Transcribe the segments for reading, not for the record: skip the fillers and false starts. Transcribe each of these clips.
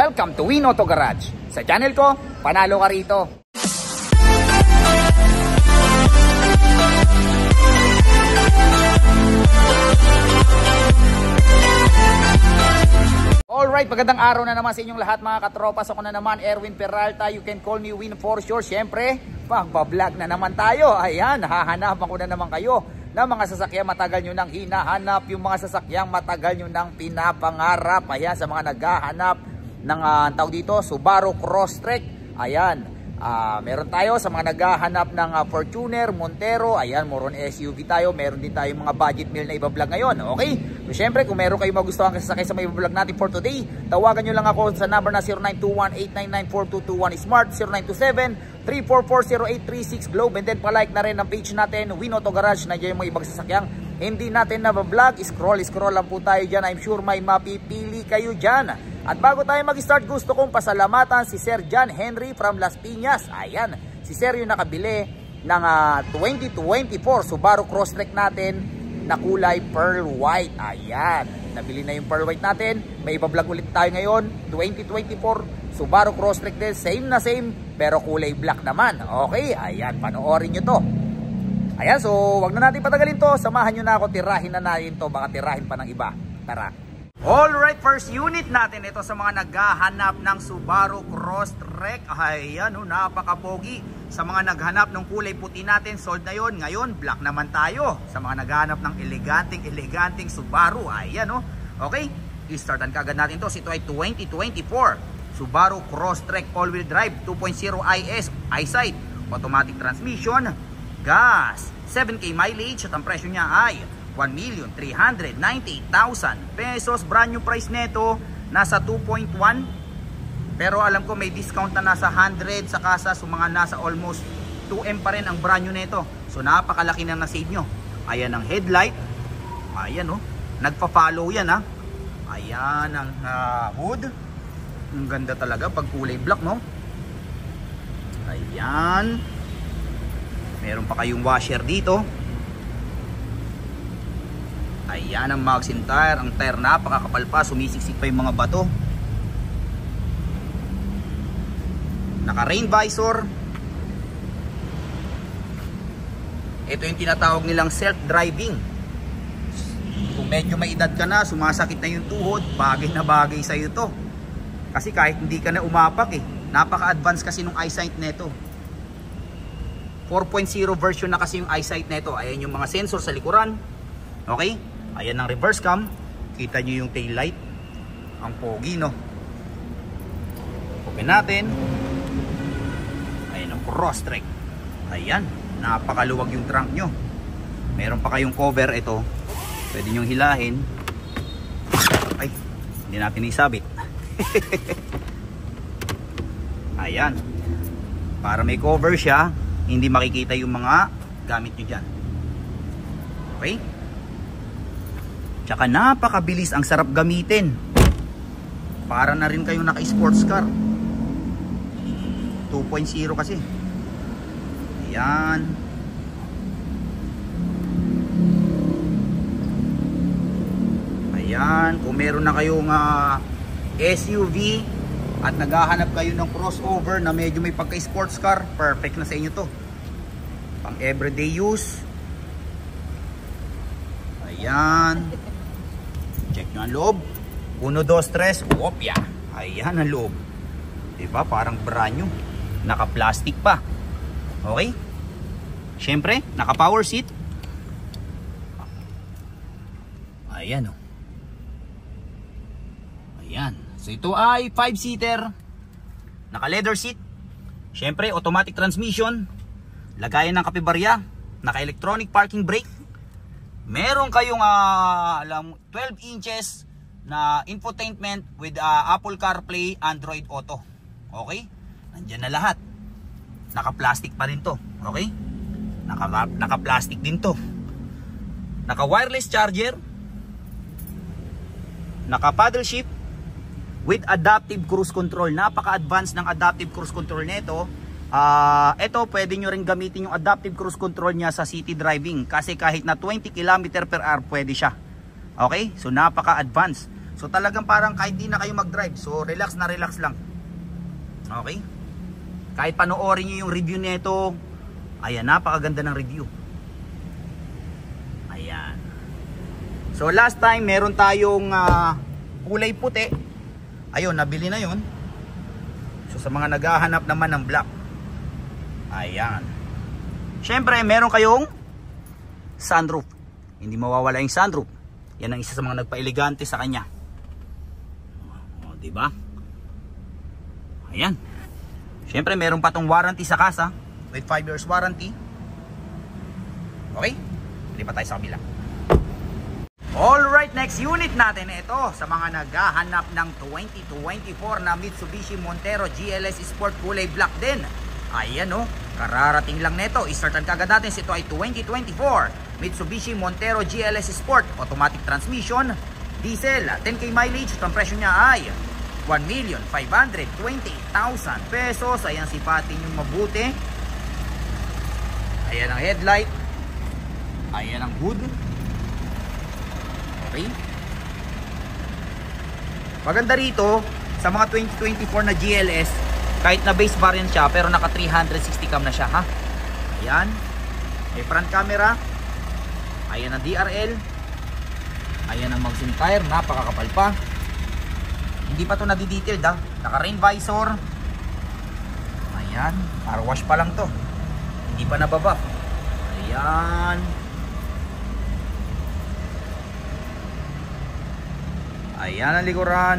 Welcome to Win Auto Garage. Sa channel ko, panalo ka rito. Alright, magandang araw na naman sa inyong lahat mga katropas. Ako na naman, Erwin Peralta. You can call me Win for sure. Siyempre, magbablog na naman tayo. Ayan, hahanapan ko na naman kayo ng mga sasakyang matagal nyo nang hinahanap. Yung mga sasakyang matagal nyo nang pinapangarap. Ayan, sa mga naghahanap ng tawag dito, Subaru Crosstrek. Ayan, meron tayo sa mga naghahanap ng Fortuner, Montero. Ayan, more on SUV tayo. Meron din tayong mga budget meal na ibablog ngayon. Okay? So, syempre, kung meron kayong magustuhan kasasakay sa may ibablog natin for today, tawagan nyo lang ako sa number na 0921-899-4221 Smart, 0927-344-0836 Globe. And then palike na rin ang page natin, Win Auto Garage. Nandiyan yung mga ibang sasakyang hindi natin nabablog. Scroll lang po tayo dyan. I'm sure may mapipili kayo dyan. At bago tayo mag-start, gusto kong pasalamatan si Sir John Henry from Las Piñas. Ayan, si Sir yung nakabili ng 2024 Subaru Crosstrek natin na kulay pearl white. Ayan, nabili na yung pearl white natin. May ibablog ulit tayo ngayon, 2024 Subaru Crosstrek din. Same na same, pero kulay black naman. Okay, ayan, panoorin nyo to. Ayan, so wag na natin patagalin to. Samahan nyo na ako, tirahin na natin to. Baka tirahin pa ng iba. Tara. Alright, first unit natin ito sa mga naghahanap ng Subaru Crosstrek. Ayan, napakapogi. Sa mga naghanap ng kulay puti natin, sold na yon. Ngayon, black naman tayo. Sa mga naghahanap ng eleganting Subaru. Ayan, okay, i-startan kagad natin to. Ito ay 2024 Subaru Crosstrek all-wheel drive 2.0 IS, eyesight, automatic transmission, gas, 7K mileage at ang presyo niya ay 1,398,000 pesos. Brand new price nito nasa 2.1, pero alam ko may discount na nasa 100 sa kasa, so mga nasa almost 2M pa rin ang brand new nito. So napakalaki na na-save nyo. Ayan ang headlight. Ayan, nagpa-follow yan, Ayan ang hood. Ang ganda talaga pag kulay black, Ayan, meron pa kayong washer dito. Ayan ang magazine tire. Ang tire napakakapal pa, sumisiksik pa yung mga bato. Naka rain visor. Ito yung tinatawag nilang self-driving. Kung medyo may edad ka na, sumasakit na yung tuhod, bagay na bagay sa'yo to. Kasi kahit hindi ka na umapak napaka-advance kasi nung eyesight neto. 4.0 version na kasi yung eyesight neto. Ayan yung mga sensor sa likuran. Okay? Ayan ang reverse cam. Kita nyo yung tail light. Ang pogi, Open natin. Ayan ang Crosstrek. Ayan, napakaluwag yung trunk nyo. Meron pa kayong cover ito. Pwede nyo hilahin. Ay, hindi natin isabit. Ayan, para may cover siya, hindi makikita yung mga gamit nyo dyan. Okay? Tsaka napakabilis, ang sarap gamitin. Para na rin kayong naka-sports car. 2.0 kasi. Ayan. Ayan, kung meron na kayong SUV at naghahanap kayo ng crossover na medyo may pagka-sports car, perfect na sa inyo to. Pang everyday use. Ayan. Check nyo ang loob. 1, 2, 3. Opya. Ayan ang loob. Diba? Parang brand new. Naka-plastic pa. Okay? Siyempre, naka-power seat. Ayan, Ayan. So ito ay 5-seater. Naka-leather seat. Siyempre, automatic transmission. Lagayan ng kapibarya. Naka-electronic parking brake. Meron kayong 12 inches na infotainment with Apple CarPlay, Android Auto. Okay? Nandiyan na lahat. Naka-plastic pa rin to. Okay? Naka-plastic din to. Naka-wireless charger. Naka-paddle shift with adaptive cruise control. Napaka-advanced ng adaptive cruise control nito. Ito, pwede nyo rin gamitin yung adaptive cruise control niya sa city driving. Kasi kahit na 20 km/h pwede siya. Okay? So, napaka-advanced. So talagang parang kahit di na kayo mag-drive, so relax na relax lang. Okay? Kahit panoorin nyo yung review nito, ayan, napakaganda ng review. Ayan. So last time meron tayong kulay puti. Ayun, nabili na yun. So sa mga naghahanap naman ng black, ayan. Syempre meron kayong sunroof. Hindi mawawala yung sunroof. Yan ang isa sa mga nagpa-elegante sa kanya. O, diba? Ayan. Syempre meron pa tong warranty sa kasa with 5 years warranty. Okay? Lipat tayo sa kabila. Alright, next unit natin ito sa mga naghahanap ng 2024 na Mitsubishi Montero GLS Sport kulay black din. Ayan o, kararating lang nito. I-startan kagad natin. Ito ay 2024 Mitsubishi Montero GLS Sport automatic transmission, diesel, 10k mileage. Ang presyo niya ay 1,520,000 pesos. Ayan, sipatin yung mabuti. Ayan ang headlight. Ayan ang hood. Okay. Maganda rito sa mga 2024 na GLS, kahit na base variant siya pero naka 360 cam na siya, ha. Ayan. May front camera. Ayan ang DRL. Ayan ang magazine tire, napakakapal pa. Hindi pa to nadi-detailed, ha. Naka rain visor. Ayan, car wash pa lang to. Hindi pa nababuff. Ayan. Ayan ang likuran.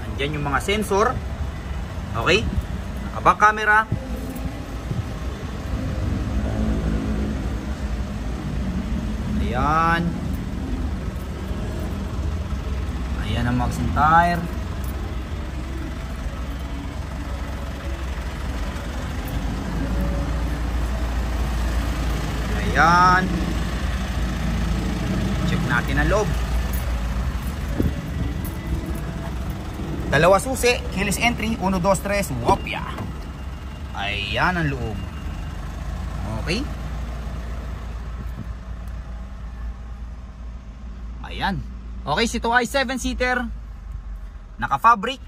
Andyan yung mga sensor. Okay. Naka-back camera. Ayan. Ayan ang magazine tire. Ayan. Check natin ang loob. Dalawa susi, keyless entry, 1, 2, 3, wopya. Ayan ang loob. Okay. Ayan. Okay, ito ay 7-seater. Naka-fabric.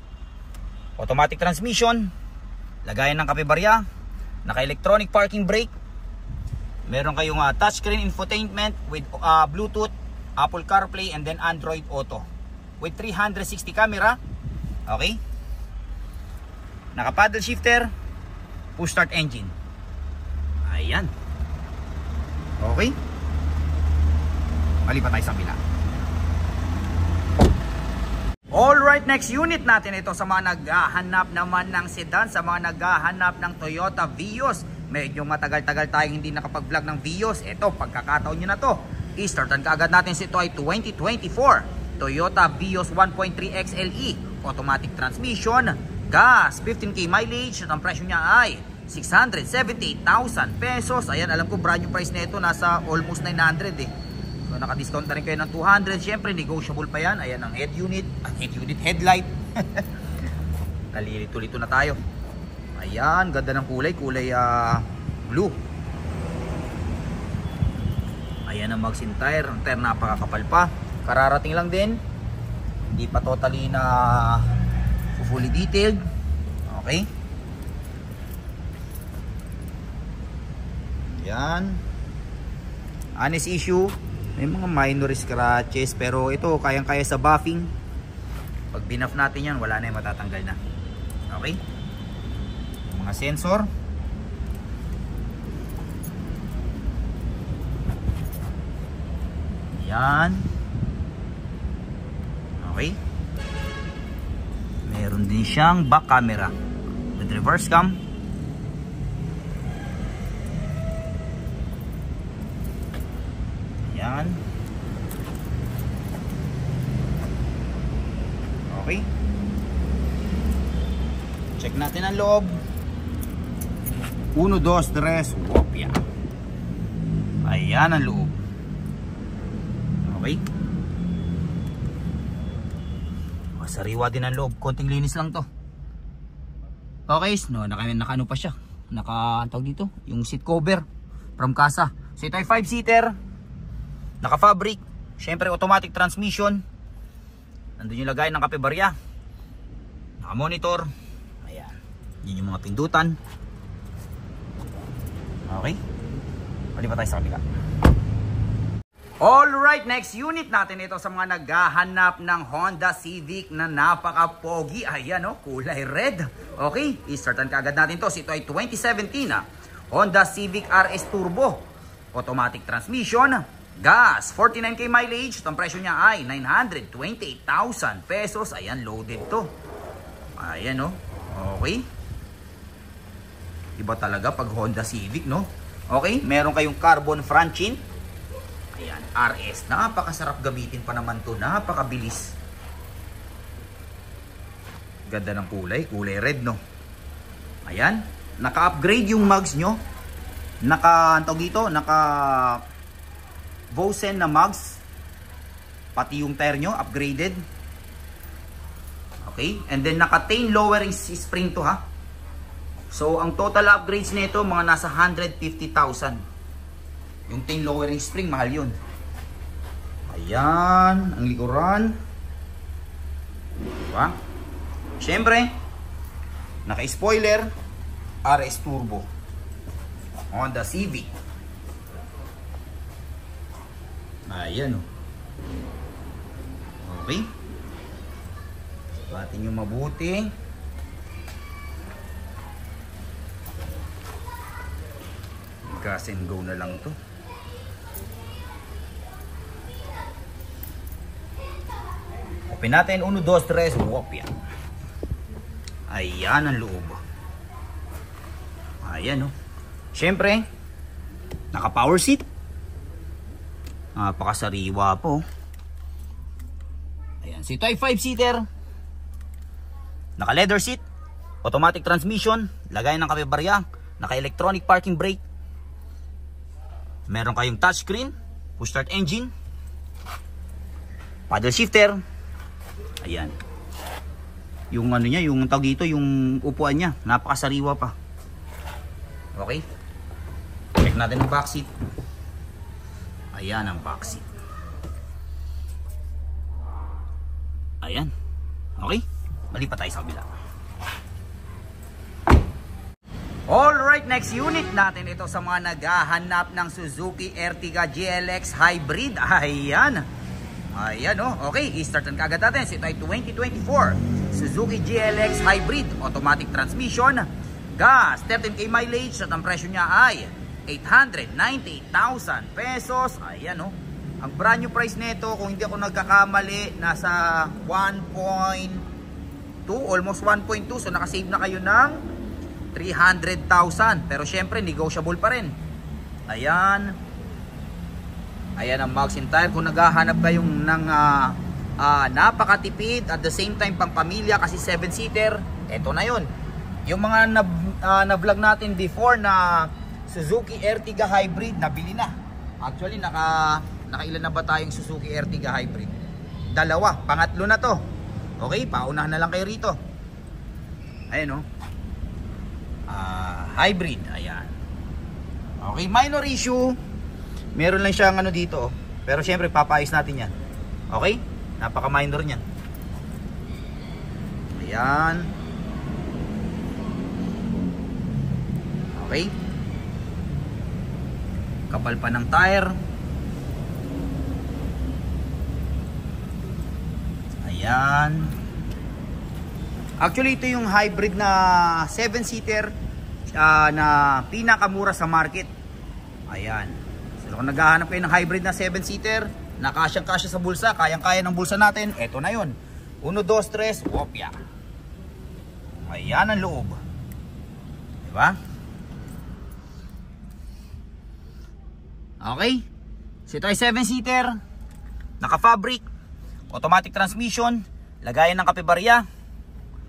Automatic transmission. Lagayan ng kape-barya. Naka-electronic parking brake. Meron kayong touchscreen infotainment with Bluetooth, Apple CarPlay, and then Android Auto. With 360 camera. Okay. Naka-paddle shifter. Push start engine. Ayan. Okay. Malipat tayo sa kabila. Alright, next unit natin ito sa mga naghahanap naman ng sedan, sa mga naghahanap ng Toyota Vios. Medyo matagal-tagal tayong hindi nakapag-vlog ng Vios. Ito, pagkakataon nyo na to. I-startan ka agad natin. Ito ay 2024 Toyota Vios 1.3 XLE automatic transmission, gas, 15k mileage. At ang presyo niya ay 678,000 pesos. Ayan, alam ko brand new price na ito nasa almost 900 eh. So naka-discount na rin kayo ng 200. Siyempre negotiable pa yan. Ayan ang headlight. Kalilito-lito na tayo. Ayan, ganda ng kulay blue. Ayan ang magazine tire. Ang tire napakakapal pa. Kararating lang din. Hindi pa totally na fully detailed. Okay. Ayan. Honest issue, may mga minor scratches, pero ito kayang-kaya sa buffing. Pag binuff natin yan, wala na yung matatanggal na. Okay. Mga sensor. Yan. Okay. Meron din siyang back camera with reverse cam. Yan. Okay. Check natin ang loob. 1, 2, 3, wopya. Ayan ang loob. Okay. Sariwa din ang loob. Konting linis lang to. Okay, no, naka-ano pa siya. Naka-tawag dito, yung seat cover from Casa. So ito ay 5-seater. Naka-fabric. Syempre automatic transmission. Nandun yung lagay ng kape barya. Naka-monitor. Ayan. Yun yung mga pindutan. Okay. Palipat tayo sa kabila. Alright, next unit natin ito sa mga naghahanap ng Honda Civic na napaka-pogi. Ayan o, kulay red. Okay, i-startan kaagad natin to. Ito ay 2017 Honda Civic RS Turbo. Automatic transmission. Gas, 49k mileage. Ang presyo niya ay 928,000 pesos. Ayan, loaded to. Ayan o, okay. Iba talaga pag Honda Civic, no? Okay, meron kayong carbon front chin. Ayan, RS. Napakasarap gamitin pa naman to. Napakabilis. Ganda ng kulay. Kulay red, no? Ayan. Naka-upgrade yung mugs nyo. Antawag dito, Vosen na mugs. Pati yung tire nyo, upgraded. Okay. And then, naka-tain lowering spring to, ha? So, ang total upgrades nito, mga nasa 150,000. Yung tain lowering spring, mahal yun. Ayan, ang likuran. Diba? Siyempre, naka-spoiler, RS Turbo. Honda Civic. Ayan o. Okay. Batin nyo mabuti. Gas and go na lang to. Open natin, 1, 2, 3, wopya. Ayan ang loob. Ayan o. Siyempre, naka power seat. Napakasariwa po. Ayan, so ito ay 5-seater. Naka leather seat. Automatic transmission. Lagay ng kape barya. Naka electronic parking brake. Meron kayong touchscreen. Push start engine. Paddle shifter. Ayan. Yung ano niya, yung tawag dito, yung upuan niya, napakasariwa pa. Okay? Check natin ang back seat. Ayan ang back seat. Ayan. Okay? Malipat tayo sa kabila. Alright, next unit natin ito sa mga naghahanap ng Suzuki Ertiga GLX Hybrid. Ayan. Ayan o. Okay, i-startan kaagad natin. Ito ay 2024 Suzuki GLX Hybrid. Automatic transmission. Gas, 13k mileage. At ang presyo niya ay 898,000 pesos. Ayan o. Ang brand new price nito, kung hindi ako nagkakamali, nasa 1.2, almost 1.2. So nakasave na kayo ng 300,000. Pero syempre, negotiable pa rin. Ayan. Ayan ang mugs and tire. Kung naghahanap kayong ng napakatipid at the same time pang pamilya kasi 7-seater, eto na yun. Yung mga na-vlog natin before na Suzuki Ertiga Hybrid, nabili na. Actually, nakailan na ba tayong Suzuki Ertiga Hybrid? 2. Pangatlo na to. Okay, paunahan na lang kayo rito. Ayan o. Hybrid. Ayan. Okay, minor issue. Meron lang siyang ano dito. Pero syempre, papaayos natin yan. Okay? Napaka-minor niyan. Ayan. Okay. Kapal pa ng tire. Ayan. Actually, ito yung hybrid na 7-seater na pinakamura sa market. Ayan. So kung naghahanap kayo ng hybrid na 7-seater, na kasyang-kasya sa bulsa, kayang-kaya ng bulsa natin, eto na yun. 1, 2, 3, wopya. Ayan ang loob. Diba? Okay. So ito ay 7-seater, naka-fabric, automatic transmission, lagayan ng kape barya.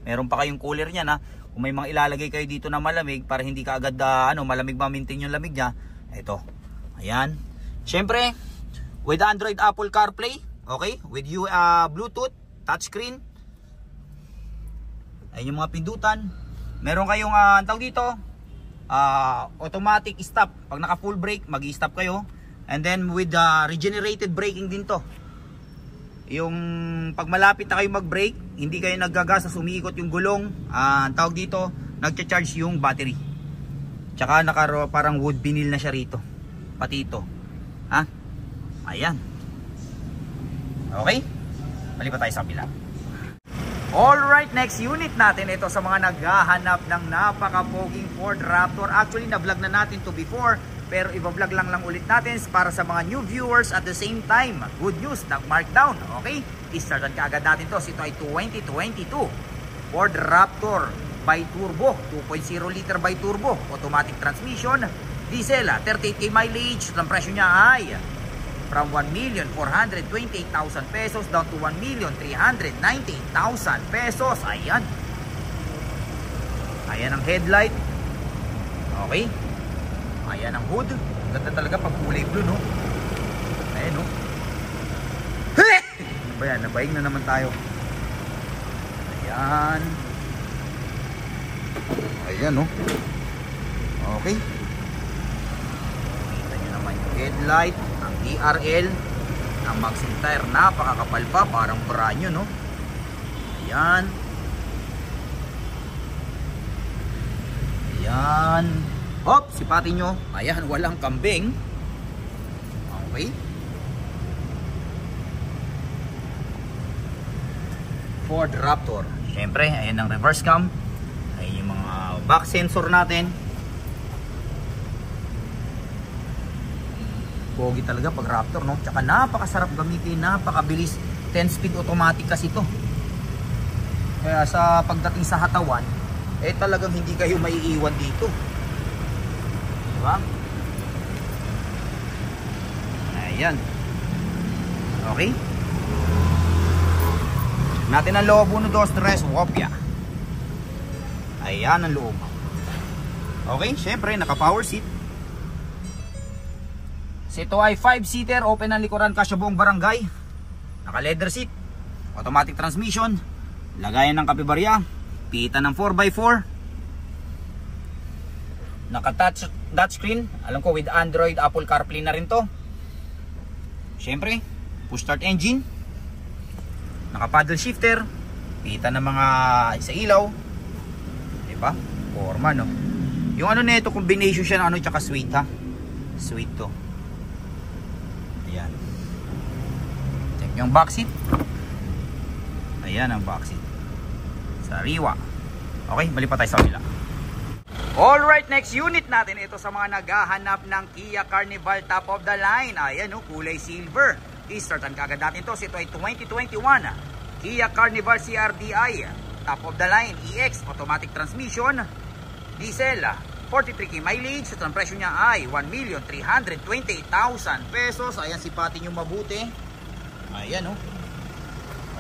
Meron pa kayong cooler niya na. Kung may mga ilalagay kayo dito na malamig para hindi ka agad malamig ma-maintain yung lamig niya. Ito. Ayan. Siyempre, with Android Apple CarPlay, okay? With you Bluetooth, touchscreen. Ayun yung mga pindutan. Meron kayong tawag dito, automatic stop. Pag naka full brake, mag-i-stop kayo. And then with regenerated braking din to. Yung pag malapit na kayo mag-brake, hindi kayo naggagas sa sumiikot yung gulong. Ang tawag dito, nagcha-charge yung battery. Tsaka parang wood vinyl na siya rito. Pati ito. Ha? Ayan. Okay? Balik pa tayo sa kabila. Alright, next unit natin. Ito sa mga naghahanap ng napaka-poging Ford Raptor. Actually, na-vlog na natin to before. Pero i-vlog lang ulit natin para sa mga new viewers at the same time. Good news, nag-markdown. Okay? I-startan ka agad natin to. Ito ay 2022 Ford Raptor by Turbo. 2.0 liter by Turbo. Automatic transmission. Diesel, 38k mileage. Ang presyo niya ay from 1,428,000 pesos down to 1,398,000 pesos. Ayan. Ayan ang headlight. Okay? Ayan ang hood. Ganda talaga pag kulay blue, no? Ayan, no? Ano ba yan? Nabaing na naman tayo. Ayan. Ayan, no? Okay. Kita nyo naman yung headlight, ang DRL, ang Maxxim tire. Napakakapal pa. Parang brand new, no? Ayan. Ayan. Hop, sipatin nyo. Ayan, walang kambing. Okay. Ford Raptor. Siyempre, ayan ang reverse cam. Ayan yung mga back sensor natin. Pogi talaga pag Raptor, no? Tsaka napakasarap gamitin, napakabilis. 10-speed automatic kasi ito. Kaya sa pagdating sa hatawan, eh talagang hindi kayo maiiwan dito. Diba? Ayan. Okay. Natin ang loob. 1, 2, 3. Wopya. Ayan ang loob. Okay. Syempre naka power seat. Ito ay 5-seater. Open ang likuran. Kasya buong barangay. Naka leather seat. Automatic transmission. Lagayan ng kapibarya. Pita ng 4x4. Naka touchscreen. Alam ko with Android, Apple CarPlay na rin to. Syempre, push start engine. Naka paddle shifter. Pita ng mga sa ilaw. Diba? Forma, no? Yung ano nito, combination siya ng ano tsaka sweet, ha? Sweet to. Ayan. Check yung back seat. Ayan ang back seat. Sariwa. Okay, balik pa tayo sa kabila. Alright, next unit natin. Ito sa mga naghahanap ng Kia Carnival top of the line. Ayan, no, kulay silver. I-startan kaagad natin to. Ito ay 2021 Kia Carnival CRDI top of the line EX automatic transmission. Diesel, 43k mileage. At ang presyo niya ay 1,328,000 pesos. Ayan, sipatin nyo mabuti. Ayan, no.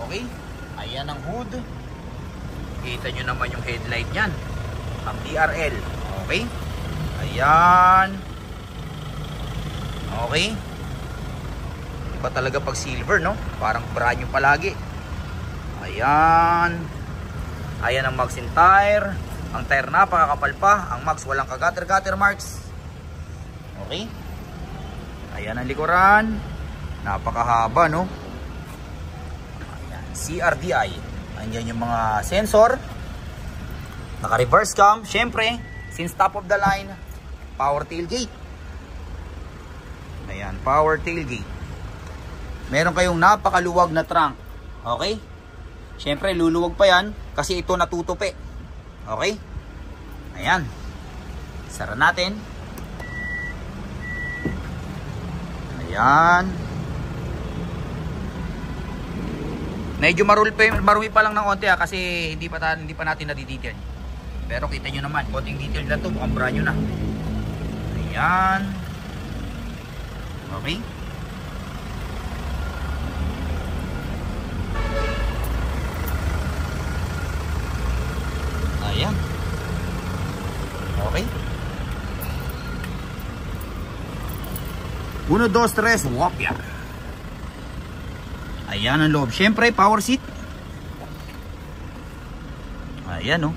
Okay. Ayan ang hood. Kita nyo naman yung headlight niyan. Ang DRL. Okay. Ayan. Okay. Iba talaga pag silver, no? Parang brand new palagi. Ayan. Ayan ang Maxxim tire. Ang tire napakakapal pa. Ang Max walang kagater-gater marks. Okay. Ayan ang likuran. Napakahaba, no? Ayan. CRDI. Ayan yung mga sensor. Naka reverse cam, syempre, since top of the line, power tailgate. Ayan, power tailgate. Meron kayong napakaluwag na trunk. Okay? Syempre, luluwag pa yan kasi ito natutupi. Okay? Ayan. Sara natin. Ayan. Medyo marumi pa lang ng onte kasi hindi pa natin na-detail. Pero kita nyo naman, konting detail lang ito, mukhang brand new na. Ayan. Okay. Ayan. Okay. 1, 2, 3, wopya. Ayan ang loob. Siyempre, power seat. Ayan, no.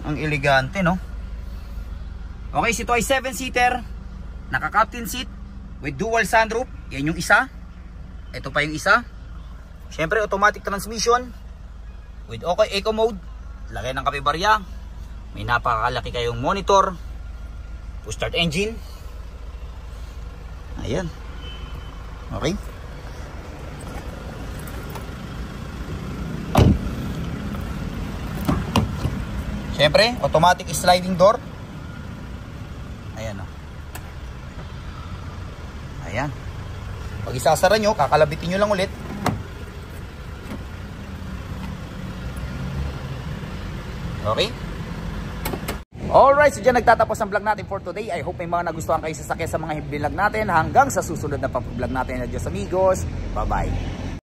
Ang elegante, no. Okay, ito ay 7-seater. Naka-captain seat. with dual sunroof. Yan yung isa. Ito pa yung isa. Syempre automatic transmission with okay eco mode. Lagay ng kapibarya. May napakalaki kayong monitor. Push start engine. Ayan. Okay. Syempre automatic sliding door. Ayan o. Ayan. Pag isasara nyo, kakalabitin nyo lang ulit. Okay? Alright, so dyan nagtatapos ang vlog natin for today. I hope may mga nagustuhan kayo sasakyan sa mga vlog natin. Hanggang sa susunod na pang vlog natin. Adios amigos. Bye-bye.